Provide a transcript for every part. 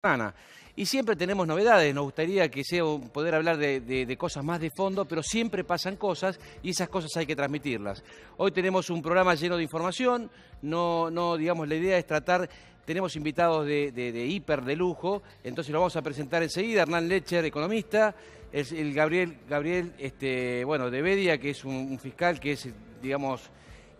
semana. Y siempre tenemos novedades, nos gustaría que sea poder hablar de cosas más de fondo, pero siempre pasan cosas y esas cosas hay que transmitirlas. Hoy tenemos un programa lleno de información, digamos, la idea es tenemos invitados de hiper de lujo, entonces lo vamos a presentar enseguida. Hernán Lecher, economista, el Gabriel de Bedia, que es un fiscal que es, digamos,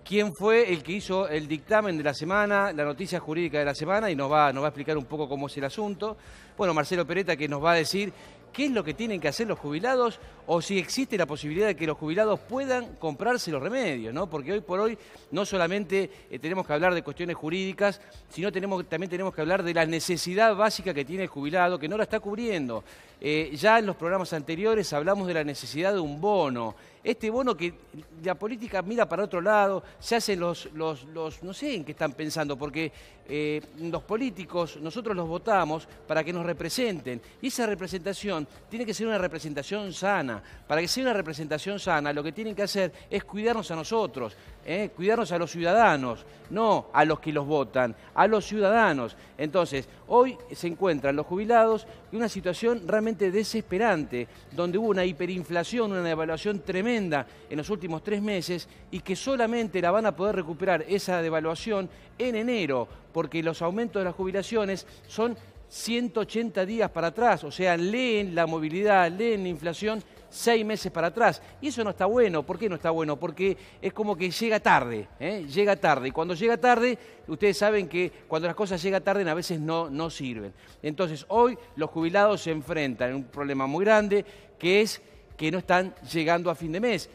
quién fue el que hizo el dictamen de la semana, la noticia jurídica de la semana, y nos va a explicar un poco cómo es el asunto. Bueno, Marcelo Peretta, que nos va a decir qué es lo que tienen que hacer los jubilados o si existe la posibilidad de que los jubilados puedan comprarse los remedios, ¿no? Porque hoy por hoy no solamente tenemos que hablar de cuestiones jurídicas, sino también tenemos que hablar de la necesidad básica que tiene el jubilado, que no la está cubriendo. Ya en los programas anteriores hablamos de la necesidad de un bono. Este bono que la política mira para otro lado, se hacen no sé en qué están pensando, porque los políticos, nosotros los votamos para que nos representen, y esa representación tiene que ser una representación sana. Para que sea una representación sana, lo que tienen que hacer es cuidarnos a nosotros, cuidarnos a los ciudadanos, no a los que los votan, a los ciudadanos. Entonces, hoy se encuentran los jubilados en una situación realmente desesperante, donde hubo una hiperinflación, una devaluación tremenda en los últimos 3 meses y que solamente la van a poder recuperar esa devaluación en enero, porque los aumentos de las jubilaciones son 180 días para atrás, o sea, leen la movilidad, leen la inflación 6 meses para atrás. Y eso no está bueno. ¿Por qué no está bueno? Porque es como que llega tarde, llega tarde. Y cuando llega tarde, ustedes saben que cuando las cosas llegan tarde a veces no sirven. Entonces, hoy los jubilados se enfrentan a un problema muy grande, que es que no están llegando a fin de mes.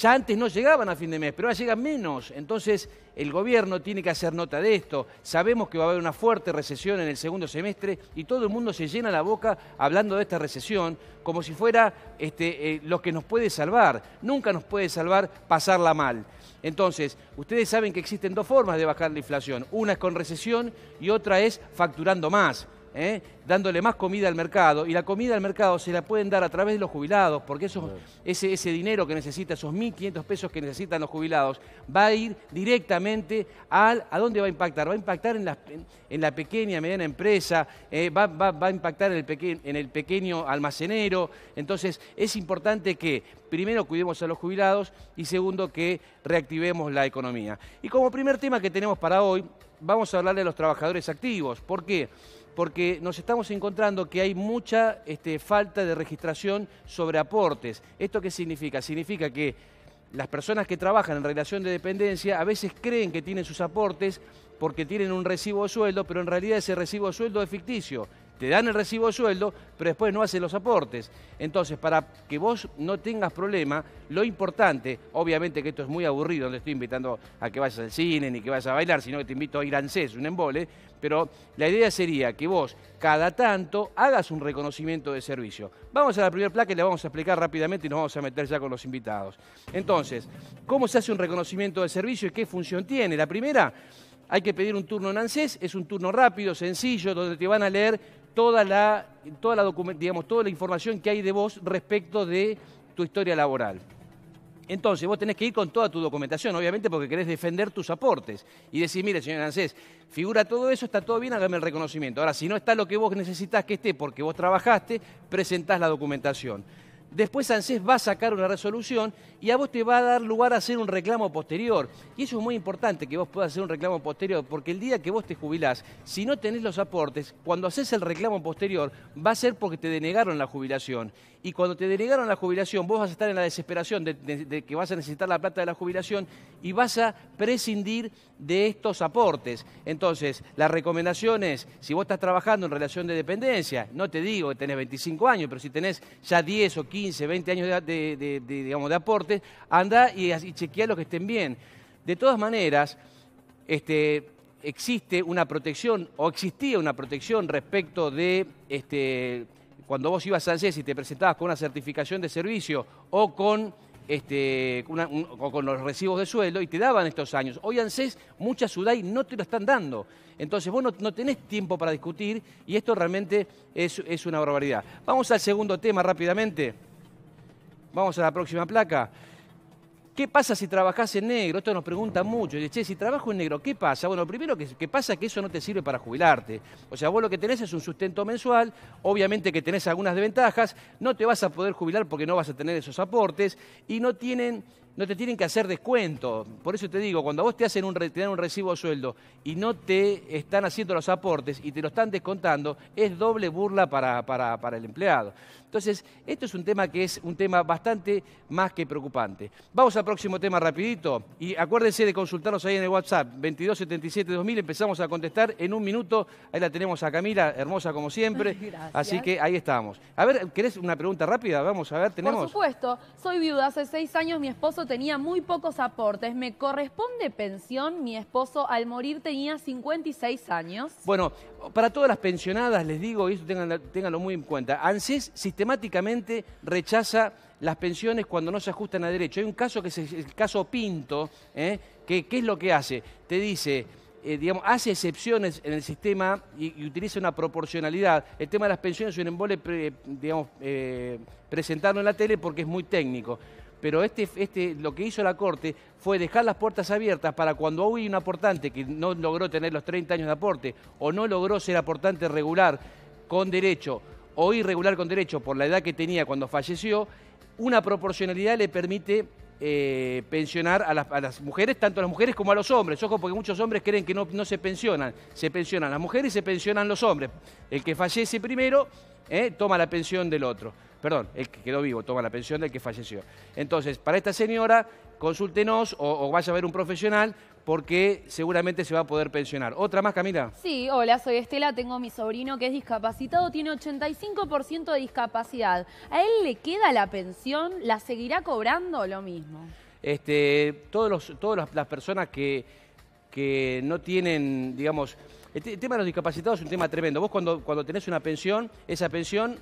Ya antes no llegaban a fin de mes, pero ahora llegan menos. Entonces, el gobierno tiene que hacer nota de esto. Sabemos que va a haber una fuerte recesión en el segundo semestre y todo el mundo se llena la boca hablando de esta recesión como si fuera lo que nos puede salvar. Nunca nos puede salvar pasarla mal. Entonces, ustedes saben que existen 2 formas de bajar la inflación. Una es con recesión y otra es facturando más. Dándole más comida al mercado, y la comida al mercado se la pueden dar a través de los jubilados, porque ese dinero que necesita, esos 1.500 pesos que necesitan los jubilados, va a ir directamente ¿a dónde va a impactar? Va a impactar en la pequeña, mediana empresa, va a impactar en el pequeño almacenero. Entonces es importante que primero cuidemos a los jubilados y segundo que reactivemos la economía. Y como primer tema que tenemos para hoy, vamos a hablarle a los trabajadores activos. ¿Por qué? Porque nos estamos encontrando que hay mucha falta de registración sobre aportes. ¿Esto qué significa? Significa que las personas que trabajan en relación de dependencia a veces creen que tienen sus aportes porque tienen un recibo de sueldo, pero en realidad ese recibo de sueldo es ficticio. Te dan el recibo de sueldo, pero después no hacen los aportes. Entonces, para que vos no tengas problema, lo importante, obviamente que esto es muy aburrido, no te estoy invitando a que vayas al cine ni que vayas a bailar, sino que te invito a ir a ANSES, un embole, pero la idea sería que vos, cada tanto, hagas un reconocimiento de servicio. Vamos a la primera placa y le vamos a explicar rápidamente y nos vamos a meter ya con los invitados. Entonces, ¿cómo se hace un reconocimiento de servicio y qué función tiene? La primera, hay que pedir un turno en ANSES, es un turno rápido, sencillo, donde te van a leer toda la información que hay de vos respecto de tu historia laboral. Entonces, vos tenés que ir con toda tu documentación, obviamente porque querés defender tus aportes y decir, mire, señor ANSES, figura todo eso, está todo bien, hágame el reconocimiento. Ahora, si no está lo que vos necesitás que esté porque vos trabajaste, presentás la documentación. Después ANSES va a sacar una resolución y a vos te va a dar lugar a hacer un reclamo posterior. Y eso es muy importante, que vos puedas hacer un reclamo posterior, porque el día que vos te jubilás, si no tenés los aportes, cuando haces el reclamo posterior, va a ser porque te denegaron la jubilación. Y cuando te denegaron la jubilación, vos vas a estar en la desesperación de que vas a necesitar la plata de la jubilación y vas a prescindir de estos aportes. Entonces, la recomendación es, si vos estás trabajando en relación de dependencia, no te digo que tenés 25 años, pero si tenés ya 10 o 15, 20 años de aporte, andá y chequeá los que estén bien. De todas maneras, existe una protección, o existía una protección respecto de cuando vos ibas a ANSES y te presentabas con una certificación de servicio o con los recibos de sueldo y te daban estos años. Hoy ANSES, muchas SUDAI no te lo están dando. Entonces vos no tenés tiempo para discutir y esto realmente es una barbaridad. Vamos al segundo tema rápidamente. Vamos a la próxima placa. ¿Qué pasa si trabajás en negro? Esto nos preguntan mucho. Dice, che, si trabajo en negro, ¿qué pasa? Bueno, primero que pasa es que eso no te sirve para jubilarte. O sea, vos lo que tenés es un sustento mensual, obviamente que tenés algunas desventajas, no te vas a poder jubilar porque no vas a tener esos aportes y no te tienen que hacer descuento. Por eso te digo, cuando a vos te dan un recibo de sueldo y no te están haciendo los aportes y te lo están descontando, es doble burla para el empleado. Entonces, esto es un tema que es un tema bastante más que preocupante. Vamos al próximo tema rapidito y acuérdense de consultarnos ahí en el WhatsApp 2277-2000, empezamos a contestar en un minuto. Ahí la tenemos a Camila, hermosa como siempre. Gracias. Así que ahí estamos. A ver, ¿querés una pregunta rápida? Vamos a ver, tenemos. Por supuesto, soy viuda, hace 6 años mi esposo tenía muy pocos aportes. ¿Me corresponde pensión? Mi esposo al morir tenía 56 años. Bueno, para todas las pensionadas les digo, y eso ténganlo muy en cuenta, ANSES sistemáticamente rechaza las pensiones cuando no se ajustan a derecho. Hay un caso que es el caso Pinto, que ¿qué es lo que hace? Te dice, digamos, hace excepciones en el sistema y utiliza una proporcionalidad. El tema de las pensiones es un embole, presentarlo en la tele porque es muy técnico. Pero lo que hizo la Corte fue dejar las puertas abiertas para cuando hay un aportante que no logró tener los 30 años de aporte o no logró ser aportante regular con derecho o irregular con derecho por la edad que tenía cuando falleció, una proporcionalidad le permite pensionar a las mujeres, tanto a las mujeres como a los hombres. Ojo, porque muchos hombres creen que no se pensionan las mujeres y se pensionan los hombres. El que fallece primero toma la pensión del otro. Perdón, el que quedó vivo toma la pensión del que falleció. Entonces, para esta señora, consúltenos o vaya a ver un profesional porque seguramente se va a poder pensionar. ¿Otra más, Camila? Sí, hola, soy Estela, tengo a mi sobrino que es discapacitado, tiene 85% de discapacidad. ¿A él le queda la pensión? ¿La seguirá cobrando o lo mismo? Todas las personas que no tienen, digamos, el tema de los discapacitados es un tema tremendo. Vos cuando tenés una pensión, esa pensión,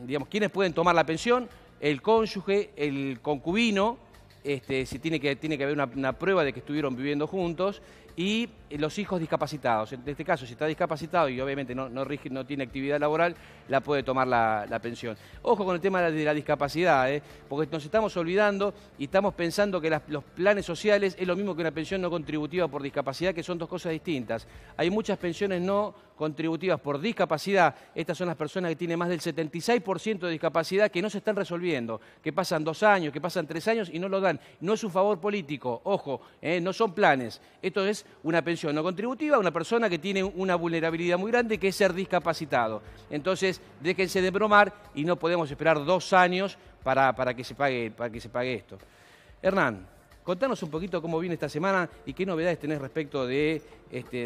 digamos, ¿quiénes pueden tomar la pensión? El cónyuge, el concubino, si tiene que haber una prueba de que estuvieron viviendo juntos, y los hijos discapacitados. En este caso, si está discapacitado y obviamente no tiene actividad laboral, la puede tomar la pensión. Ojo con el tema de la discapacidad, porque nos estamos olvidando y estamos pensando que los planes sociales es lo mismo que una pensión no contributiva por discapacidad, que son dos cosas distintas. Hay muchas pensiones no contributivas por discapacidad. Estas son las personas que tienen más del 76% de discapacidad que no se están resolviendo, que pasan 2 años, que pasan 3 años y no lo dan. No es un favor político, ojo, no son planes. Esto es una pensión no contributiva a una persona que tiene una vulnerabilidad muy grande, que es ser discapacitado. Entonces, déjense de bromar y no podemos esperar 2 años para que se pague esto. Hernán, contanos un poquito cómo viene esta semana y qué novedades tenés respecto de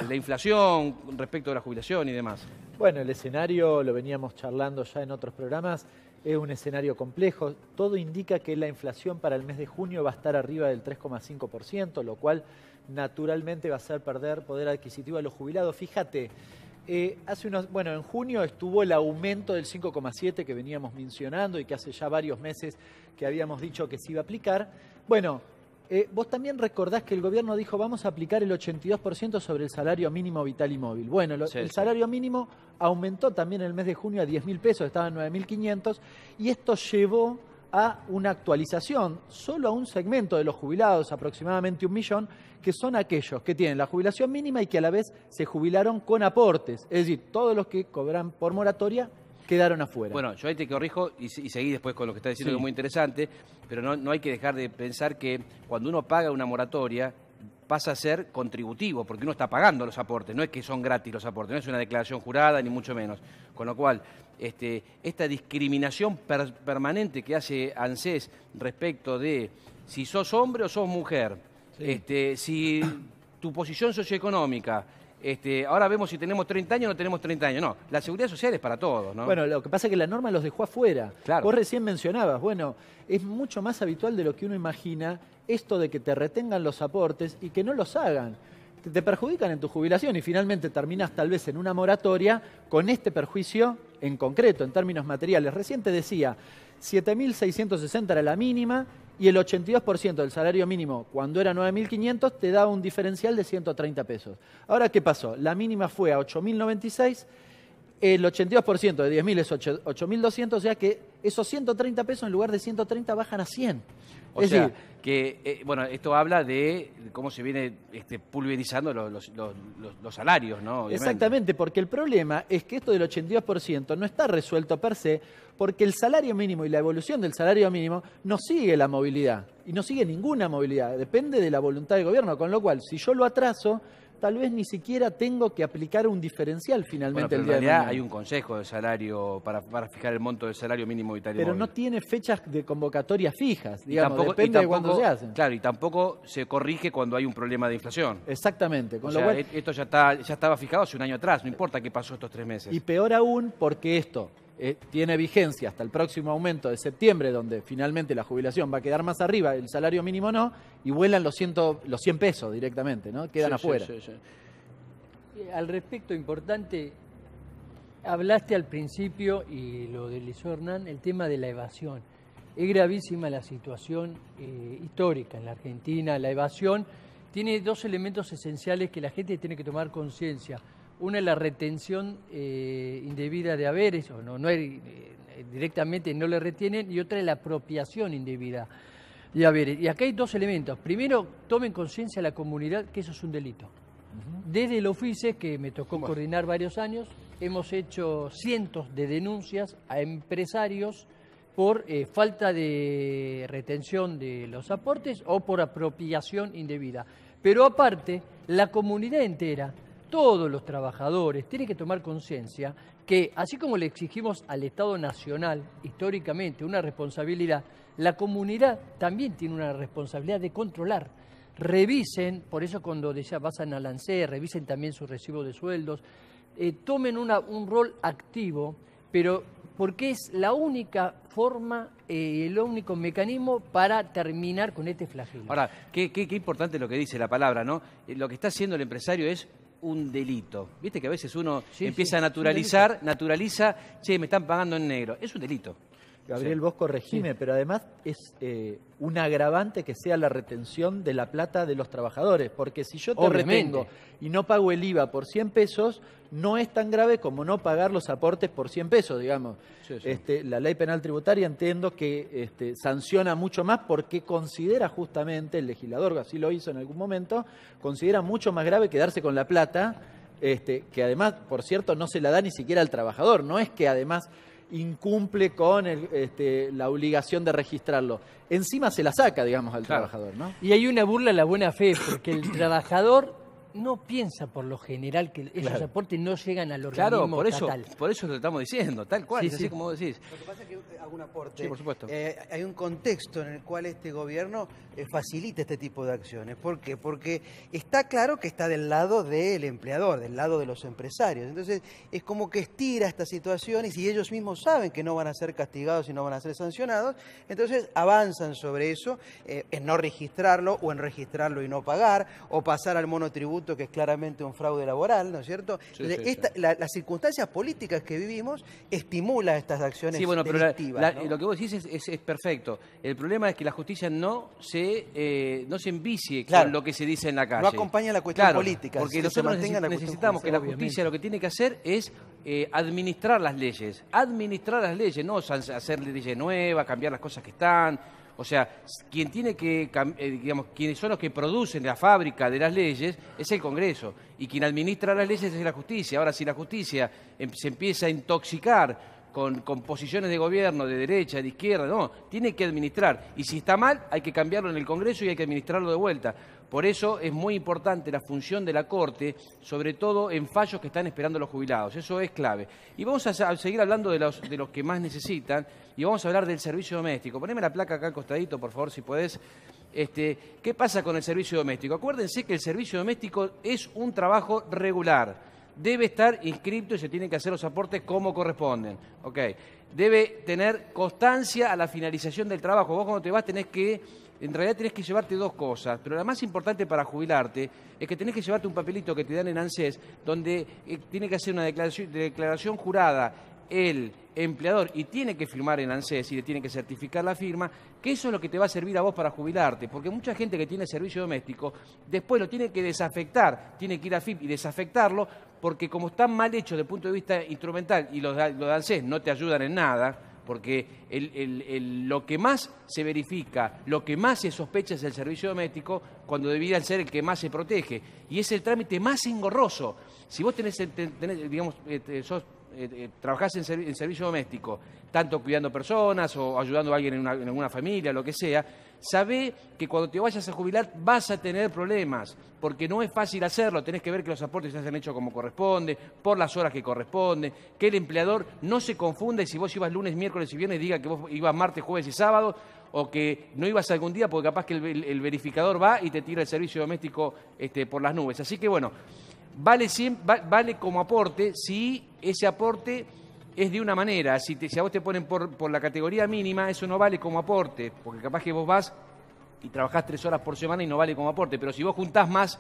la inflación, respecto de la jubilación y demás. Bueno, el escenario, lo veníamos charlando ya en otros programas, es un escenario complejo. Todo indica que la inflación para el mes de junio va a estar arriba del 3,5%, lo cual naturalmente va a hacer perder poder adquisitivo a los jubilados. Fíjate, en junio estuvo el aumento del 5,7 que veníamos mencionando y que hace ya varios meses que habíamos dicho que se iba a aplicar. Bueno, vos también recordás que el gobierno dijo vamos a aplicar el 82% sobre el salario mínimo vital y móvil. Bueno, el salario mínimo aumentó también en el mes de junio a 10.000 pesos, estaba en 9.500 y esto llevó a una actualización solo a un segmento de los jubilados, aproximadamente 1 millón, que son aquellos que tienen la jubilación mínima y que a la vez se jubilaron con aportes. Es decir, todos los que cobran por moratoria quedaron afuera. Bueno, yo ahí te corrijo y seguí después con lo que está diciendo, que es muy interesante, pero no hay que dejar de pensar que cuando uno paga una moratoria pasa a ser contributivo, porque uno está pagando los aportes, no es que son gratis los aportes, no es una declaración jurada ni mucho menos. Con lo cual, esta discriminación permanente que hace ANSES respecto de si sos hombre o sos mujer, si tu posición socioeconómica, ahora vemos si tenemos 30 años o no tenemos 30 años. No, la seguridad social es para todos, ¿no? Bueno, lo que pasa es que la norma los dejó afuera. Claro. Vos recién mencionabas, bueno, es mucho más habitual de lo que uno imagina esto de que te retengan los aportes y que no los hagan. Te perjudican en tu jubilación y finalmente terminas tal vez en una moratoria con este perjuicio en concreto, en términos materiales. Recién te decía, 7.660 era la mínima y el 82% del salario mínimo, cuando era 9.500, te daba un diferencial de 130 pesos. Ahora, ¿qué pasó? La mínima fue a 8.096, el 82% de 10.000 es 8.200, o sea que esos 130 pesos en lugar de 130 bajan a 100. O Es sea, decir, que, bueno, esto habla de cómo se viene pulverizando los salarios, ¿no? Obviamente. exactamente, porque el problema es que esto del 82% no está resuelto per se, porque el salario mínimo y la evolución del salario mínimo no sigue la movilidad, y no sigue ninguna movilidad, depende de la voluntad del gobierno, con lo cual, si yo lo atraso, tal vez ni siquiera tengo que aplicar un diferencial Bueno, finalmente pero el en día de realidad mañana. hay un consejo de salario para fijar el monto del salario mínimo vital y Pero móvil. no tiene fechas de convocatoria fijas, Y digamos, tampoco- depende y de cuándo se hacen. Claro, y tampoco se corrige cuando hay un problema de inflación. Exactamente, con O lo sea, cual, esto ya estaba fijado hace un año atrás, no importa qué pasó estos 3 meses. y peor aún porque esto tiene vigencia hasta el próximo aumento de septiembre, donde finalmente la jubilación va a quedar más arriba, el salario mínimo no, y vuelan los 100 pesos directamente, ¿no? Quedan Sí, afuera. sí, sí. Al respecto, importante, hablaste al principio, y lo deslizó Hernán, el tema de la evasión. Es gravísima la situación histórica en la Argentina. La evasión tiene dos elementos esenciales que la gente tiene que tomar conciencia. Una es la retención indebida de haberes, o directamente no le retienen, y otra es la apropiación indebida de haberes. Y acá hay dos elementos. Primero, tomen conciencia la comunidad que eso es un delito. Desde el OFICE, que me tocó coordinar varios años, hemos hecho cientos de denuncias a empresarios por falta de retención de los aportes o por apropiación indebida. Pero aparte, la comunidad entera, todos los trabajadores, tienen que tomar conciencia que, así como le exigimos al Estado Nacional, históricamente, una responsabilidad, la comunidad también tiene una responsabilidad de controlar. Revisen, por eso cuando pasan al ANSES, revisen también su recibo de sueldos, tomen un rol activo, pero porque es la única forma, el único mecanismo para terminar con este flagelo. Ahora, qué importante lo que dice la palabra, ¿no? Lo que está haciendo el empresario es un delito. Viste que a veces uno empieza a naturaliza, che, me están pagando en negro. Es un delito. Gabriel, Sí. vos corregime, pero además es un agravante que sea la retención de la plata de los trabajadores, porque si yo te Obviamente. retengo y no pago el IVA por 100 pesos, no es tan grave como no pagar los aportes por 100 pesos, digamos. Sí, sí. La ley penal tributaria entiendo que sanciona mucho más porque considera justamente, el legislador así lo hizo en algún momento, considera mucho más grave quedarse con la plata, que además, por cierto, no se la da ni siquiera al trabajador, no es que además incumple con la obligación de registrarlo. Encima se la saca, digamos, al Claro. trabajador, ¿no? Y hay una burla a la buena fe, porque el trabajador no piensa por lo general que esos Claro. aportes no llegan al Claro, organismo estatal. por eso lo estamos diciendo, tal cual, Sí, es así sí. como vos decís. Lo que pasa es que hago un aporte. Sí, por supuesto. Hay un contexto en el cual este gobierno facilita este tipo de acciones. ¿Por qué? Porque está claro que está del lado del empleador, del lado de los empresarios. Entonces, es como que estira estas situaciones y ellos mismos saben que no van a ser castigados y no van a ser sancionados. Entonces, avanzan sobre eso, en no registrarlo o en registrarlo y no pagar, o pasar al monotributo, que es claramente un fraude laboral, ¿no es cierto? Sí, Entonces, sí, sí. las circunstancias políticas que vivimos estimulan estas acciones Sí, bueno, pero delictivas, ¿no? lo que vos decís es perfecto. El problema es que la justicia no se envicie Claro. con lo que se dice en la calle. No acompaña la cuestión Claro, política, porque que se nosotros mantenga la cuestión necesitamos que la judicial, justicia lo que tiene que hacer es administrar las leyes. Administrar las leyes, no hacer leyes nuevas, cambiar las cosas que están. O sea, quien tiene que, digamos, quienes son los que producen la fábrica de las leyes es el Congreso. Y quien administra las leyes es la justicia. Ahora, si la justicia se empieza a intoxicar con posiciones de gobierno, de derecha, de izquierda, no, tiene que administrar. Y si está mal, hay que cambiarlo en el Congreso y hay que administrarlo de vuelta. Por eso es muy importante la función de la Corte, sobre todo en fallos que están esperando los jubilados. Eso es clave. Y vamos a seguir hablando de los que más necesitan y vamos a hablar del servicio doméstico. Poneme la placa acá al costadito, por favor, si podés. ¿Qué pasa con el servicio doméstico? Acuérdense que el servicio doméstico es un trabajo regular. Debe estar inscrito y se tienen que hacer los aportes como corresponden. Okay. Debe tener constancia a la finalización del trabajo. Vos cuando te vas en realidad tenés que llevarte dos cosas, pero la más importante para jubilarte es que tenés que llevarte un papelito que te dan en ANSES donde tiene que hacer una declaración jurada el empleador y tiene que firmar en ANSES y le tiene que certificar la firma, que eso es lo que te va a servir a vos para jubilarte, porque mucha gente que tiene servicio doméstico después lo tiene que desafectar, tiene que ir a FIP y desafectarlo, porque como está mal hecho desde el punto de vista instrumental y los de ANSES no te ayudan en nada, porque lo que más se verifica, lo que más se sospecha es el servicio doméstico, cuando debería ser el que más se protege. Y es el trámite más engorroso. Si vos digamos, trabajás en servicio doméstico, tanto cuidando personas o ayudando a alguien en alguna familia, lo que sea, sabé que cuando te vayas a jubilar vas a tener problemas, porque no es fácil hacerlo. Tenés que ver que los aportes se hayan hecho como corresponde, por las horas que corresponde, que el empleador no se confunda y si vos ibas lunes, miércoles y viernes diga que vos ibas martes, jueves y sábado, o que no ibas algún día porque capaz que el verificador va y te tira el servicio doméstico por las nubes. Así que bueno, vale como aporte si ese aporte es de una manera. Si a vos te ponen por la categoría mínima, eso no vale como aporte, porque capaz que vos vas y trabajás 3 horas por semana y no vale como aporte. Pero si vos juntás más,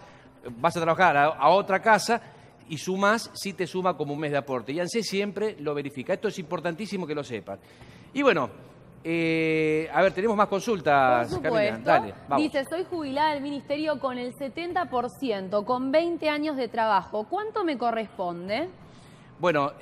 vas a trabajar a otra casa y sumás, sí te suma como un mes de aporte. Y ANSES siempre lo verifica. Esto es importantísimo que lo sepan. Y bueno, a ver, tenemos más consultas, Por supuesto. Camila. Dale, vamos. Dice, soy jubilada del Ministerio con el 70%, con 20 años de trabajo. ¿Cuánto me corresponde? Bueno,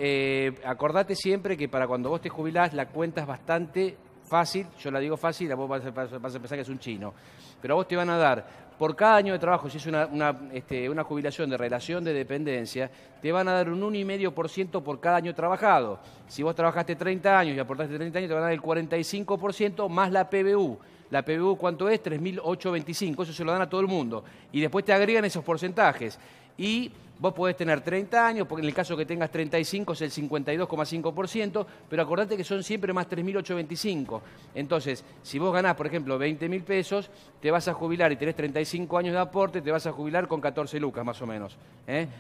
acordate siempre que para cuando vos te jubilás la cuenta es bastante fácil. Yo la digo fácil, vos vas a pensar que es un chino. Pero a vos te van a dar, por cada año de trabajo, si es una jubilación de relación de dependencia, te van a dar un 1,5% por cada año trabajado. Si vos trabajaste 30 años y aportaste 30 años, te van a dar el 45% más la PBU. La PBU, ¿cuánto es? 3.825. Eso se lo dan a todo el mundo. Y después te agregan esos porcentajes. Y vos podés tener 30 años, porque en el caso que tengas 35 es el 52,5%, pero acordate que son siempre más 3.825. Entonces, si vos ganás, por ejemplo, 20.000 pesos, te vas a jubilar y tenés 35 años de aporte, te vas a jubilar con 14 lucas más o menos.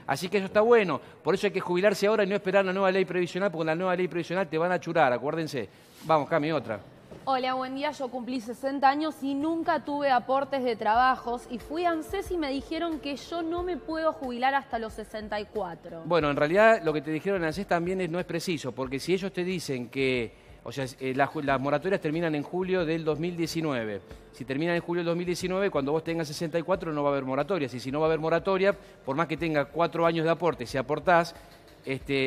Así que eso está bueno. Por eso hay que jubilarse ahora y no esperar la nueva ley previsional, porque en la nueva ley previsional te van a churar, acuérdense. Vamos, Cami, otra. Hola, buen día. Yo cumplí 60 años y nunca tuve aportes de trabajos y fui a ANSES y me dijeron que yo no me puedo jubilar hasta los 64. Bueno, en realidad lo que te dijeron en ANSES también no es preciso, porque si ellos te dicen que, o sea, las moratorias terminan en julio del 2019. Si terminan en julio del 2019, cuando vos tengas 64 no va a haber moratorias. Y si no va a haber moratoria, por más que tenga 4 años de aporte, si aportás,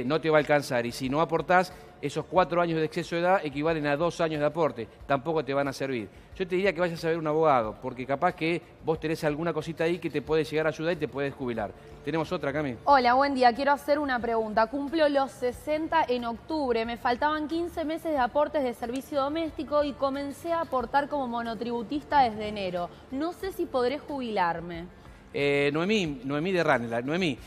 no te va a alcanzar. Y si no aportás, esos 4 años de exceso de edad equivalen a 2 años de aporte. Tampoco te van a servir. Yo te diría que vayas a ver un abogado, porque capaz que vos tenés alguna cosita ahí que te puede llegar a ayudar y te puedes jubilar. ¿Tenemos otra, Cami? Hola, buen día. Quiero hacer una pregunta. Cumplo los 60 en octubre. Me faltaban 15 meses de aportes de servicio doméstico y comencé a aportar como monotributista desde enero. No sé si podré jubilarme. Noemí de Ranela. Noemí,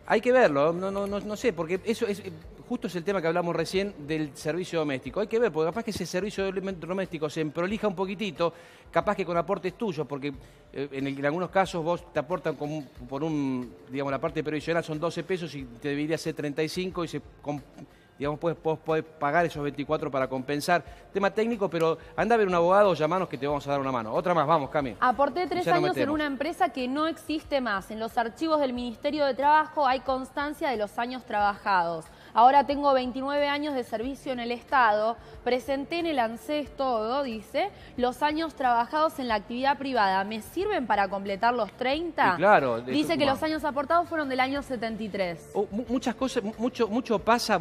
hay que verlo, no sé, porque eso es justo es el tema que hablamos recién del servicio doméstico. Hay que ver, porque capaz que ese servicio doméstico se prolija un poquitito, capaz que con aportes tuyos, porque en algunos casos vos te aportan digamos, la parte previsional son 12 pesos y te debería ser 35 y digamos, podés pagar esos 24 para compensar. Tema técnico, pero anda a ver un abogado o llamanos que te vamos a dar una mano. Otra más, vamos, Cami. Aporté 3 años en una empresa que no existe más. En los archivos del Ministerio de Trabajo hay constancia de los años trabajados. Ahora tengo 29 años de servicio en el Estado. Presenté en el ANSES todo, dice, los años trabajados en la actividad privada. ¿Me sirven para completar los 30? Y claro. Dice que los años aportados fueron del año 73. Muchas cosas, mucho pasa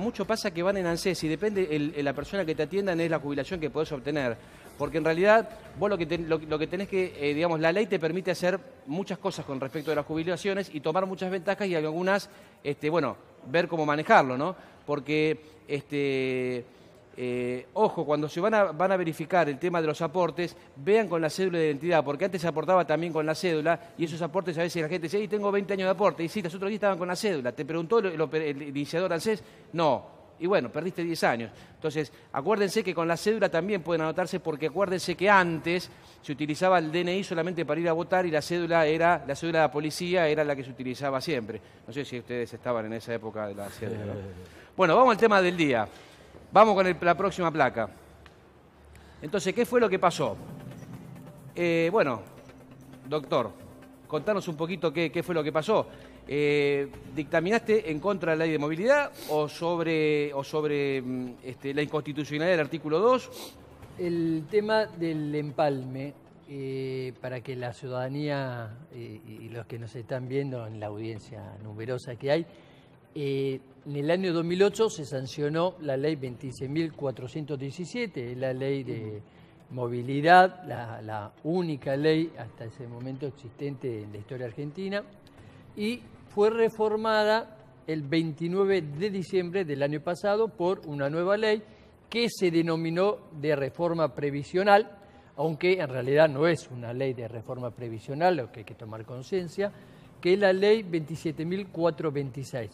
que van en ANSES y depende la persona que te atiendan es la jubilación que podés obtener. Porque en realidad vos lo que tenés que, digamos, la ley te permite hacer muchas cosas con respecto a las jubilaciones y tomar muchas ventajas y algunas, bueno, ver cómo manejarlo, ¿no? Porque, ojo, cuando se van a verificar el tema de los aportes, vean con la cédula de identidad, porque antes se aportaba también con la cédula y esos aportes a veces la gente dice, tengo 20 años de aporte, y sí, los otros días estaban con la cédula. ¿Te preguntó el iniciador ANSES? No. Y bueno, perdiste 10 años. Entonces, acuérdense que con la cédula también pueden anotarse porque acuérdense que antes se utilizaba el DNI solamente para ir a votar y la cédula de la policía era la que se utilizaba siempre. No sé si ustedes estaban en esa época de la cédula, ¿no? Bueno, vamos al tema del día. Vamos con la próxima placa. Entonces, ¿qué fue lo que pasó? Bueno, doctor, contanos un poquito qué fue lo que pasó. ¿Dictaminaste en contra de la ley de movilidad o sobre la inconstitucionalidad del artículo 2? El tema del empalme, para que la ciudadanía y los que nos están viendo en la audiencia numerosa que hay, en el año 2008 se sancionó la ley 26.417, la ley de movilidad, la única ley hasta ese momento existente en la historia argentina, y fue reformada el 29 de diciembre del año pasado por una nueva ley que se denominó de reforma previsional, aunque en realidad no es una ley de reforma previsional, lo que hay que tomar conciencia, que es la ley 27.426.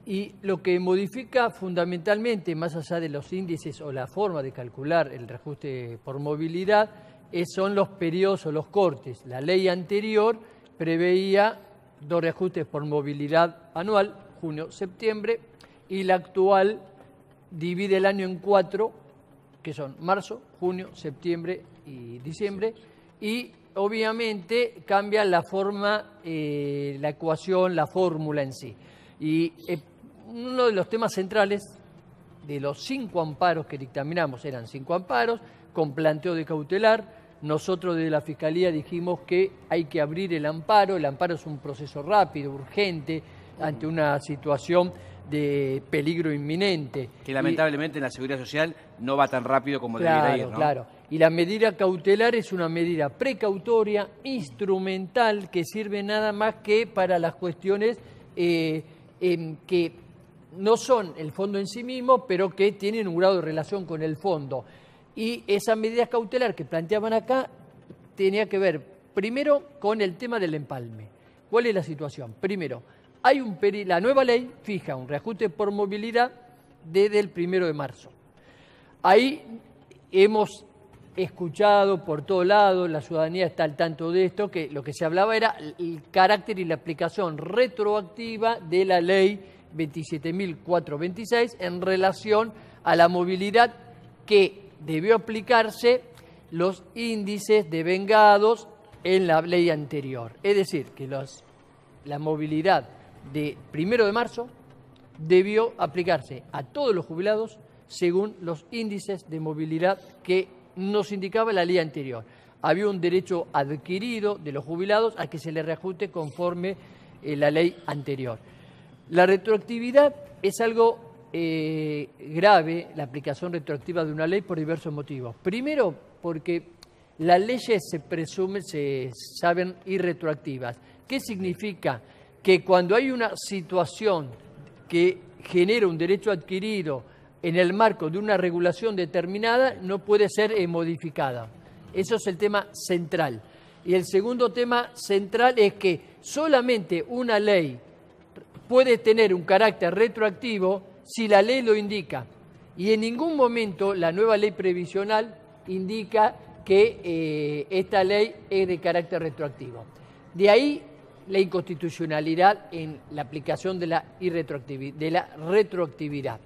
Y lo que modifica fundamentalmente, más allá de los índices o la forma de calcular el reajuste por movilidad, son los periodos o los cortes. La ley anterior preveía 2 reajustes por movilidad anual, junio-septiembre, y la actual divide el año en 4, que son marzo, junio, septiembre y diciembre, y obviamente cambia la forma, la ecuación, la fórmula en sí. Y uno de los temas centrales de los 5 amparos que dictaminamos, eran 5 amparos con planteo de cautelar. Nosotros de la Fiscalía dijimos que hay que abrir el amparo es un proceso rápido, urgente, ante una situación de peligro inminente. Que lamentablemente en la Seguridad Social no va tan rápido como debería ir, ¿no? Claro. Y la medida cautelar es una medida precautoria, instrumental, que sirve nada más que para las cuestiones que no son el fondo en sí mismo, pero que tienen un grado de relación con el fondo. Y esa medida cautelar que planteaban acá tenía que ver primero con el tema del empalme. ¿Cuál es la situación? Primero, hay la nueva ley fija un reajuste por movilidad desde el 1 de marzo. Ahí hemos escuchado por todos lados, la ciudadanía está al tanto de esto, que lo que se hablaba era el carácter y la aplicación retroactiva de la ley 27.426 en relación a la movilidad que debió aplicarse los índices devengados en la ley anterior. Es decir, que la movilidad de 1 de marzo debió aplicarse a todos los jubilados según los índices de movilidad que nos indicaba la ley anterior. Había un derecho adquirido de los jubilados a que se les reajuste conforme la ley anterior. La retroactividad es algo grave, la aplicación retroactiva de una ley, por diversos motivos. Primero, porque las leyes se saben irretroactivas. ¿Qué significa? Que cuando hay una situación que genera un derecho adquirido en el marco de una regulación determinada, no puede ser modificada. Eso es el tema central. Y el segundo tema central es que solamente una ley puede tener un carácter retroactivo si la ley lo indica. Y en ningún momento la nueva ley previsional indica que esta ley es de carácter retroactivo. De ahí la inconstitucionalidad en la aplicación de la retroactividad.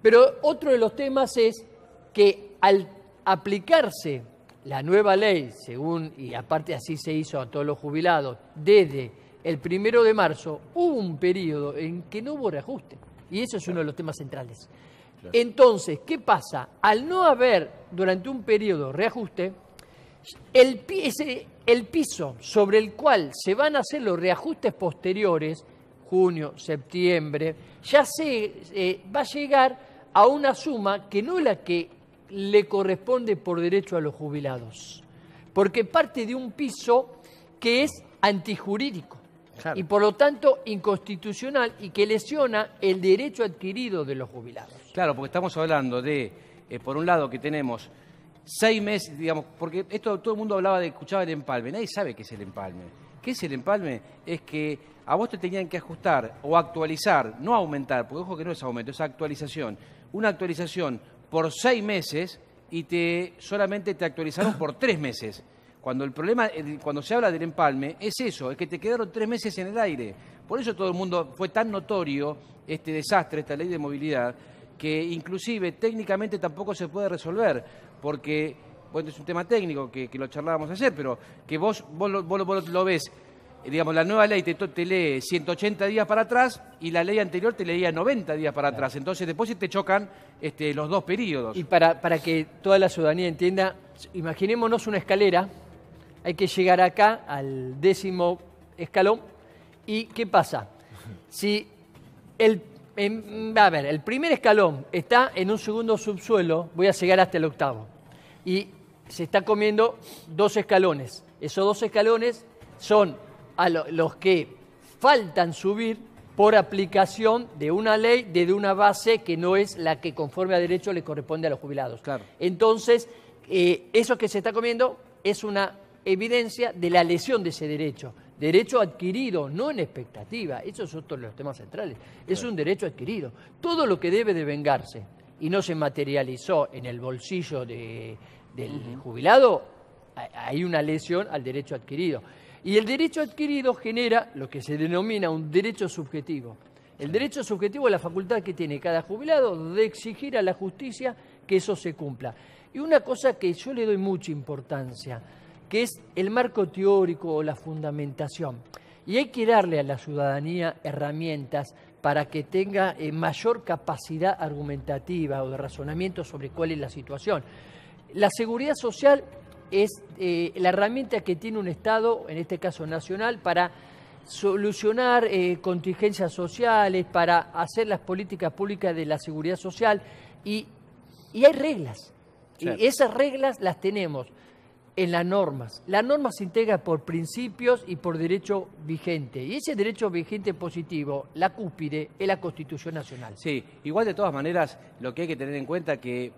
Pero otro de los temas es que al aplicarse la nueva ley, según, y aparte así se hizo a todos los jubilados, desde el 1 de marzo, hubo un periodo en que no hubo reajuste. Y eso es uno de los temas centrales. Claro. Entonces, ¿qué pasa? Al no haber durante un periodo reajuste, el piso sobre el cual se van a hacer los reajustes posteriores, junio, septiembre, ya va a llegar a una suma que no es la que le corresponde por derecho a los jubilados, porque parte de un piso que es antijurídico. Claro. Y por lo tanto inconstitucional y que lesiona el derecho adquirido de los jubilados. Claro, porque estamos hablando de, por un lado, que tenemos 6 meses, digamos, porque esto todo el mundo escuchaba el empalme, nadie sabe qué es el empalme. ¿Qué es el empalme? Es que a vos te tenían que ajustar o actualizar, no aumentar, porque ojo que no es aumento, es actualización. Una actualización por 6 meses y solamente te actualizaron por 3 meses. Cuando el problema, cuando se habla del empalme, es eso, es que te quedaron 3 meses en el aire. Por eso todo el mundo fue tan notorio este desastre, esta ley de movilidad, que inclusive técnicamente tampoco se puede resolver, porque bueno, es un tema técnico que lo charlábamos ayer, pero que vos lo ves, digamos, la nueva ley te lee 180 días para atrás y la ley anterior te leía 90 días para atrás. Entonces después te chocan los dos periodos. Y para que toda la ciudadanía entienda, imaginémonos una escalera. Hay que llegar acá al 10º escalón. ¿Y qué pasa? Si el primer escalón está en un segundo subsuelo, voy a llegar hasta el octavo. Y se está comiendo 2 escalones. Esos 2 escalones son a los que faltan subir por aplicación de una ley, de una base que no es la que conforme a derecho le corresponde a los jubilados. Claro. Entonces, eso que se está comiendo es una evidencia de la lesión de ese derecho. Derecho adquirido, no en expectativa. Esos son todos los temas centrales. Es un derecho adquirido. Todo lo que debe de vengarse y no se materializó en el bolsillo del jubilado, hay una lesión al derecho adquirido. Y el derecho adquirido genera lo que se denomina un derecho subjetivo. El derecho subjetivo es la facultad que tiene cada jubilado de exigir a la justicia que eso se cumpla. Y una cosa que yo le doy mucha importancia, que es el marco teórico o la fundamentación. Y hay que darle a la ciudadanía herramientas para que tenga mayor capacidad argumentativa o de razonamiento sobre cuál es la situación. La seguridad social es la herramienta que tiene un Estado, en este caso nacional, para solucionar contingencias sociales, para hacer las políticas públicas de la seguridad social y hay reglas. Claro. Y esas reglas las tenemos en las normas. La norma se integra por principios y por derecho vigente. Y ese derecho vigente positivo, la cúspide, es la Constitución Nacional. Sí, igual de todas maneras, lo que hay que tener en cuenta que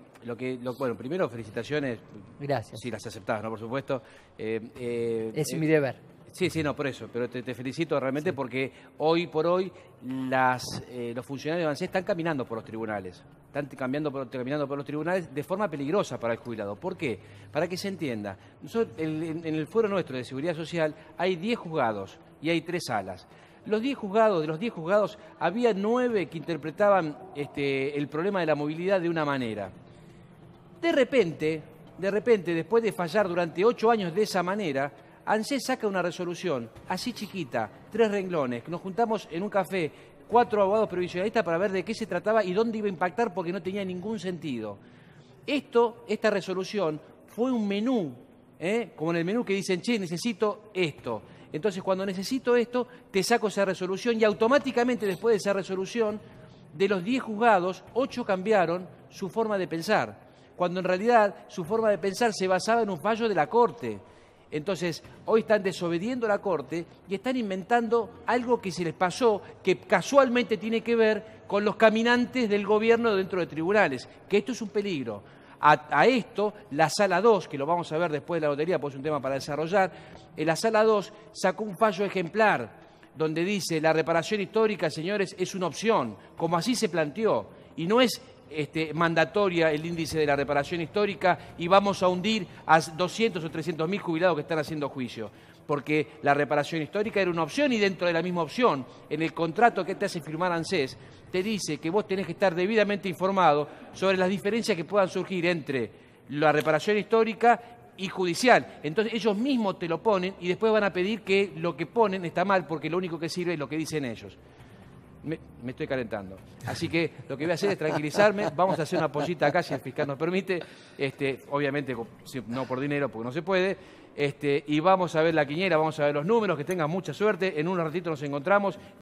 bueno, primero felicitaciones. Gracias. Si las aceptás, ¿no? Por supuesto. Es mi deber. Sí, no, por eso, pero te felicito realmente porque hoy por hoy los funcionarios de ANSES están caminando por los tribunales, caminando por los tribunales de forma peligrosa para el jubilado. ¿Por qué? Para que se entienda, nosotros, en el fuero nuestro de Seguridad Social hay 10 juzgados y hay 3 salas. De los 10 juzgados, había 9 que interpretaban el problema de la movilidad de una manera. De repente, después de fallar durante 8 años de esa manera, ANSES saca una resolución así chiquita, 3 renglones, que nos juntamos en un café, 4 abogados previsionalistas para ver de qué se trataba y dónde iba a impactar porque no tenía ningún sentido. Esta resolución fue un menú, como en el menú que dicen, che, necesito esto. Entonces, cuando necesito esto, te saco esa resolución y automáticamente después de esa resolución, de los 10 juzgados, 8 cambiaron su forma de pensar, cuando en realidad su forma de pensar se basaba en un fallo de la Corte. Entonces, hoy están desobediendo a la Corte y están inventando algo que se les pasó, que casualmente tiene que ver con los caminantes del gobierno dentro de tribunales, que esto es un peligro. A esto, la Sala 2, que lo vamos a ver después de la lotería, pues es un tema para desarrollar, la Sala 2 sacó un fallo ejemplar donde dice la reparación histórica, señores, es una opción, como así se planteó, y no es mandatoria el índice de la reparación histórica y vamos a hundir a 200 o 300 mil jubilados que están haciendo juicio. Porque la reparación histórica era una opción y dentro de la misma opción, en el contrato que te hace firmar ANSES, te dice que vos tenés que estar debidamente informado sobre las diferencias que puedan surgir entre la reparación histórica y judicial. Entonces ellos mismos te lo ponen y después van a pedir que lo que ponen está mal porque lo único que sirve es lo que dicen ellos. Me estoy calentando. Así que lo que voy a hacer es tranquilizarme. Vamos a hacer una pollita acá, si el fiscal nos permite. Obviamente, no por dinero, porque no se puede. Y vamos a ver la quiniela, vamos a ver los números. Que tengan mucha suerte. En un ratito nos encontramos.